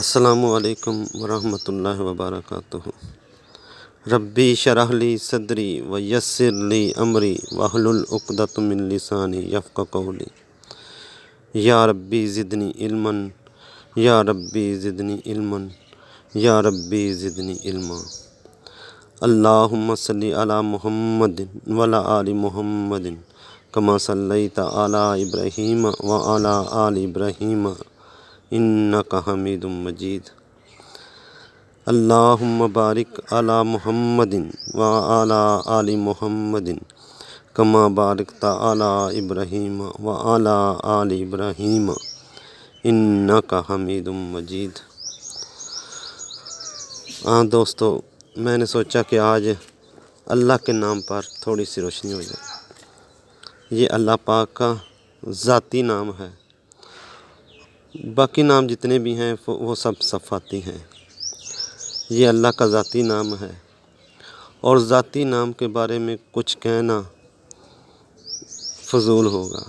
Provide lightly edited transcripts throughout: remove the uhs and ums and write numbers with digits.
السلام علیکم ورحمۃ اللہ وبرکاتہ۔ ربی شرح لی صدری ویسر لی امری واحلل عقدۃ من لسانی یفقہوا قولی۔ یا ربی زدنی علما، یا ربی زدنی علما، یا ربی زدنی علما۔ اللہم صلی علی محمد وعلی آل محمد کما صلیت علی ابراہیم وعلی آل ابراہیم انک حمید مجید۔ اللہم بارک علی محمد وعلی آل محمد کما بارکت علی ابراہیم وعلی آل ابراہیم انک حمید مجید۔ دوستو، میں نے سوچا کہ آج اللہ کے نام پر تھوڑی سی روشنی ہو جائے۔ یہ اللہ پاک کا ذاتی نام ہے، باقی نام جتنے بھی ہیں وہ سب صفاتی ہیں۔ یہ اللہ کا ذاتی نام ہے، اور ذاتی نام کے بارے میں کچھ کہنا فضول ہوگا،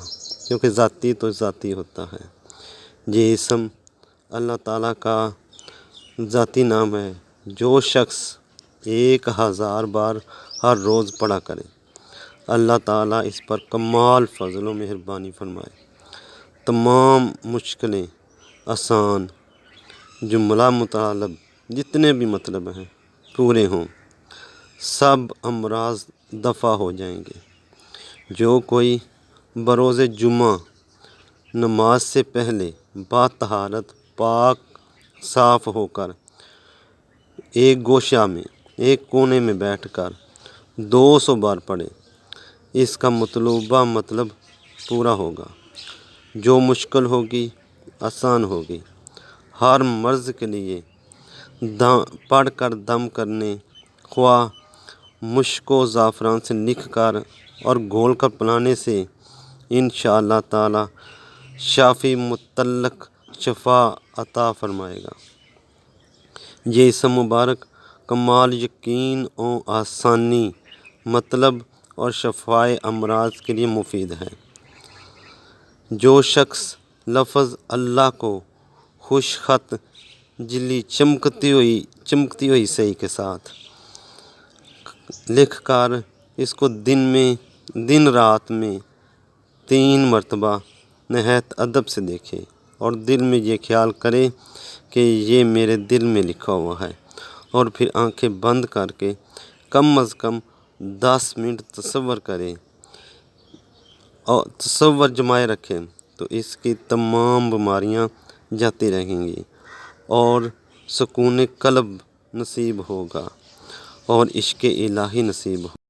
کیونکہ ذاتی تو ذاتی ہوتا ہے۔ یہ اسم اللہ تعالیٰ کا ذاتی نام ہے۔ جو شخص 1000 بار ہر روز پڑھا کرے، اللہ تعالیٰ اس پر کمال فضل و مہربانی فرمائے، تمام مشکلیں آسان، جملہ مطالب جتنے بھی مطلب ہیں پورے ہوں، سب امراض دفع ہو جائیں گے۔ جو کوئی بروز جمعہ نماز سے پہلے باطہارت پاک صاف ہو کر ایک گوشہ میں، ایک کونے میں بیٹھ کر 200 بار پڑھے، اس کا مطلوبہ مطلب پورا ہوگا۔ جو مشکل ہوگی آسان ہوگی۔ ہر مرض کے لیے پڑھ کر دم کرنے، خواہ مشک و زعفران سے لکھ کر اور گھول کر پلانے سے انشاءاللہ تعالی شافی مطلق شفا عطا فرمائے گا۔ یہ اسم مبارک کمال یقین و آسانی، مطلب اور شفائے امراض کے لیے مفید ہے۔ جو شخص لفظ اللہ کو خوش خط جلی چمکتی ہوئی سیاہی کے ساتھ لکھ کر اس کو دن رات میں 3 مرتبہ نہایت ادب سے دیکھے، اور دل میں یہ خیال کرے کہ یہ میرے دل میں لکھا ہوا ہے، اور پھر آنکھیں بند کر کے کم از کم 10 منٹ تصور کرے اور تصور جمائے رکھے، تو اس کی تمام بیماریاں جاتی رہیں گی، اور سکون قلب نصیب ہوگا، اور عشق الہی نصیب ہوگا۔